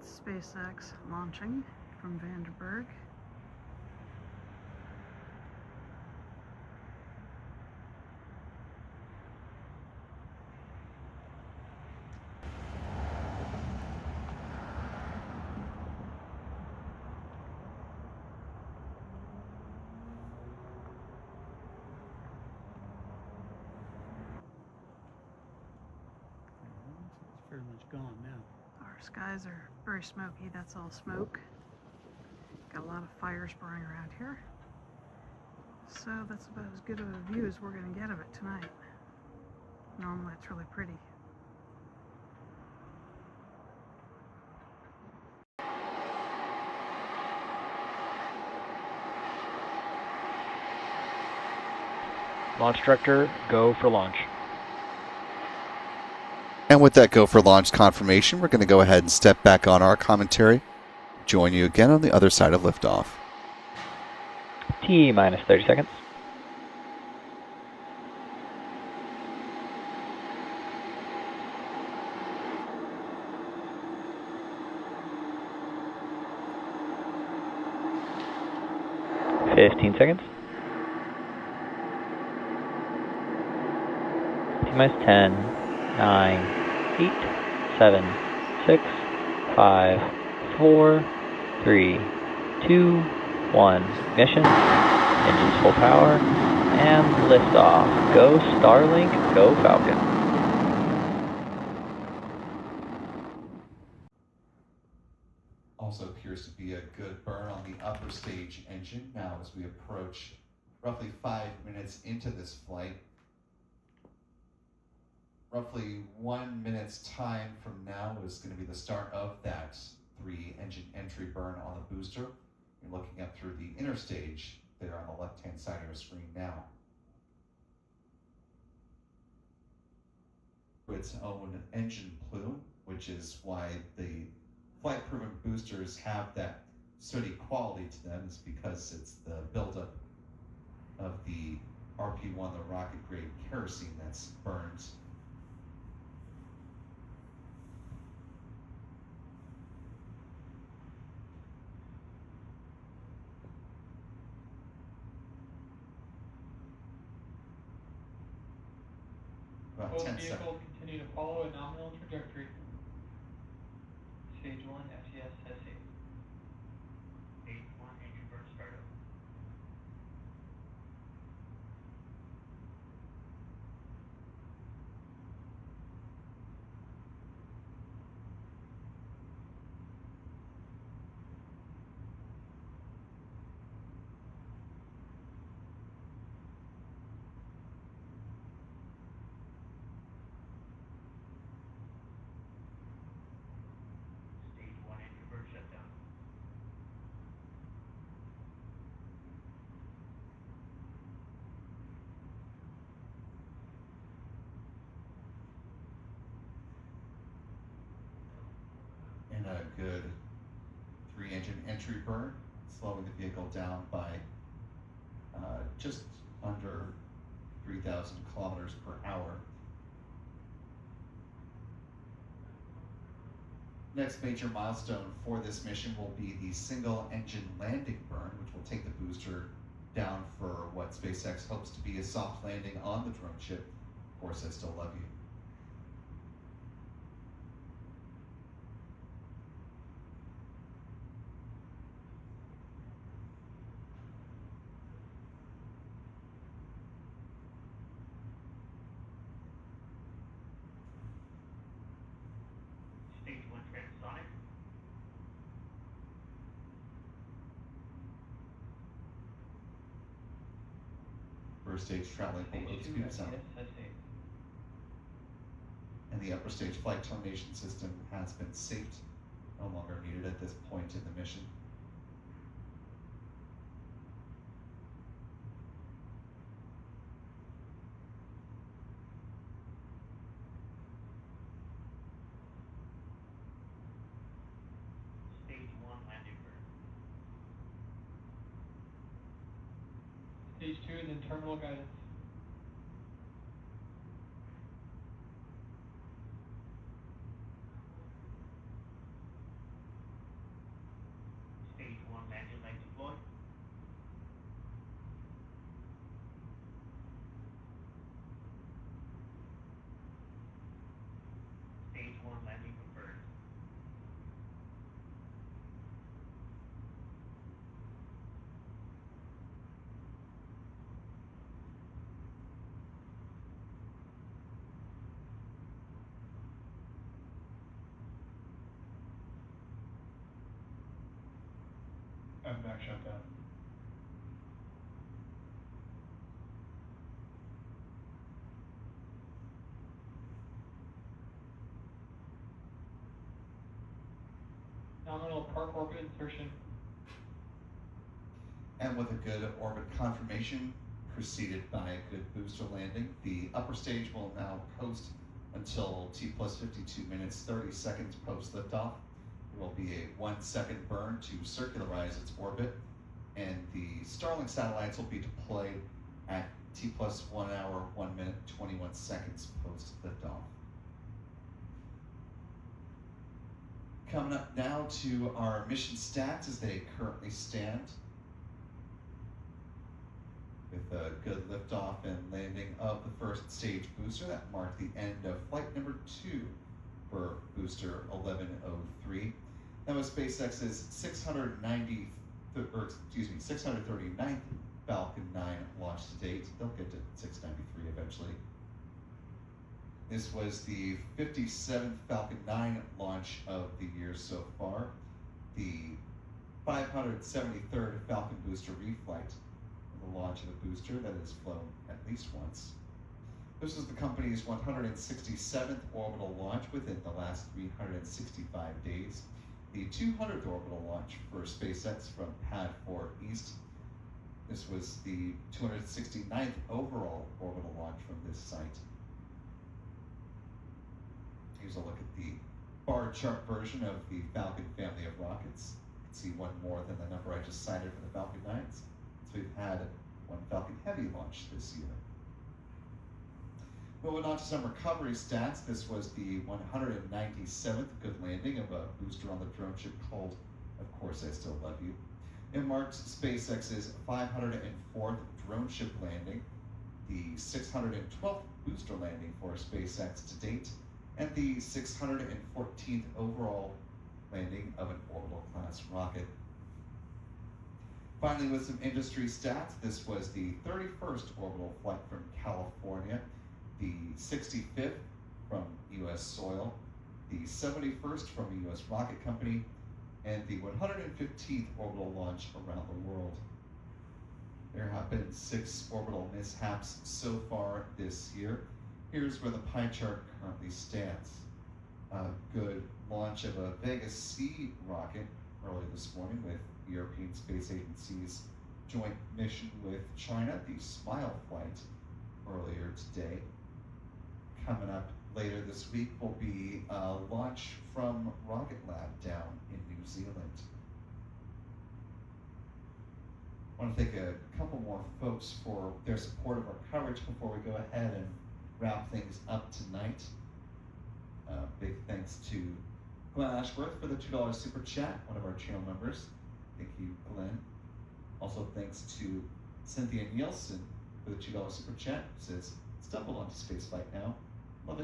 SpaceX launching from Vandenberg. It's pretty much gone now. Our skies are very smoky. That's all smoke. Got a lot of fires burning around here. So that's about as good of a view as we're going to get of it tonight. Normally it's really pretty. Launch director, go for launch. And with that go for launch confirmation, we're going to go ahead and step back on our commentary. Join you again on the other side of liftoff. T minus 30 seconds. Fifteen seconds. T minus 10, 9, 8, 7, 6, 5, 4, 3, 2, 1. Ignition. Engines full power. And liftoff. Go Starlink, go Falcon. Also appears to be a good burn on the upper stage engine. Now as we approach roughly 5 minutes into this flight, roughly 1 minute's time from now is going to be the start of that 3-engine entry burn on the booster. You're looking up through the inner stage there on the left-hand side of your screen now. Its own engine plume, which is why the flight-proven boosters have that sooty quality to them, is because it's the buildup of the RP1, the rocket-grade kerosene that's burned. Both vehicles continue to follow a nominal trajectory. Stage 1 FCS has saved. Stage 1 engine burn startup. And a good 3-engine entry burn, slowing the vehicle down by just under 3,000 kilometers per hour. Next major milestone for this mission will be the single engine landing burn, which will take the booster down for what SpaceX hopes to be a soft landing on the drone ship. Of course, I still love you. Stage 1 transonic. First stage traveling below the speed zone. And the upper stage flight termination system has been safed, no longer needed at this point in the mission. Stage 1 landing burn. Stage 2 and then terminal guidance. have back shutdown. Nominal park orbit insertion. And with a good orbit confirmation preceded by a good booster landing, the upper stage will now coast until T plus 52 minutes 30 seconds post liftoff. There will be a 1 second burn to circularize its orbit, and the Starlink satellites will be deployed at T plus 1 hour, 1 minute, 21 seconds post liftoff. Coming up now to our mission stats as they currently stand. With a good liftoff and landing of the first stage booster, that marked the end of flight number 2 for booster 1103. That was SpaceX's 639th Falcon 9 launch to date. They'll get to 693 eventually. This was the 57th Falcon 9 launch of the year so far, the 573rd Falcon booster reflight, the launch of a booster that has flown at least once. This is the company's 167th orbital launch within the last 365 days, the 200th orbital launch for SpaceX from Pad 4 East. This was the 269th overall orbital launch from this site. Here's a look at the bar chart version of the Falcon family of rockets. You can see one more than the number I just cited for the Falcon 9s. So we've had one Falcon Heavy launch this year. Moving on to some recovery stats, this was the 197th good landing of a booster on the drone ship called Of Course I Still Love You. It marks SpaceX's 504th drone ship landing, the 612th booster landing for SpaceX to date, and the 614th overall landing of an orbital class rocket. Finally, with some industry stats, this was the 31st orbital flight from California, the 65th from U.S. soil, the 71st from a U.S. rocket company, and the 115th orbital launch around the world. There have been 6 orbital mishaps so far this year. Here's where the pie chart currently stands. A good launch of a Vega C rocket early this morning with the European Space Agency's joint mission with China, the SMILE flight, earlier today. Coming up later this week will be a launch from Rocket Lab down in New Zealand. I want to thank a couple more folks for their support of our coverage before we go ahead and wrap things up tonight. Big thanks to Glenn Ashworth for the $2 super chat, one of our channel members. Thank you, Glenn. Also thanks to Cynthia Nielsen for the $2 super chat, who says, stumbled onto spaceflight now.